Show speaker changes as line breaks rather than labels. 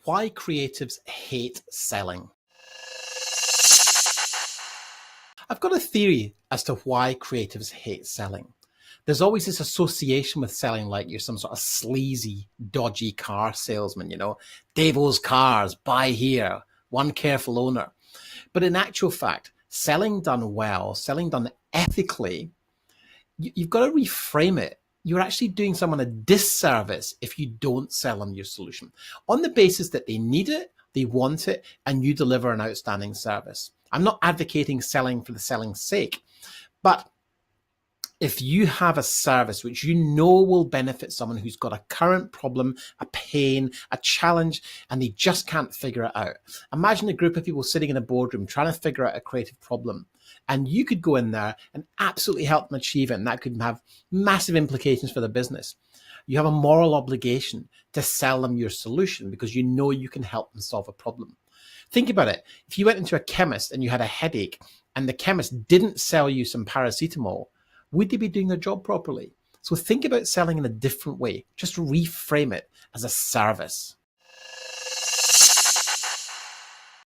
Why creatives hate selling. I've got a theory as to why creatives hate selling. There's always this association with selling like you're some sort of sleazy, dodgy car salesman, Devo's Cars, buy here, one careful owner. But in actual fact, selling done well, selling done ethically, you've got to reframe it. You're actually doing someone a disservice if you don't sell them your solution on the basis that they need it, they want it, and you deliver an outstanding service. I'm not advocating selling for the selling's sake, but if you have a service which you know will benefit someone who's got a current problem, a pain, a challenge, and they just can't figure it out. Imagine a group of people sitting in a boardroom trying to figure out a creative problem. And you could go in there and absolutely help them achieve it. And that could have massive implications for the business. You have a moral obligation to sell them your solution because you know you can help them solve a problem. Think about it. If you went into a chemist and you had a headache and the chemist didn't sell you some paracetamol, would they be doing their job properly? So think about selling in a different way. Just reframe it as a service.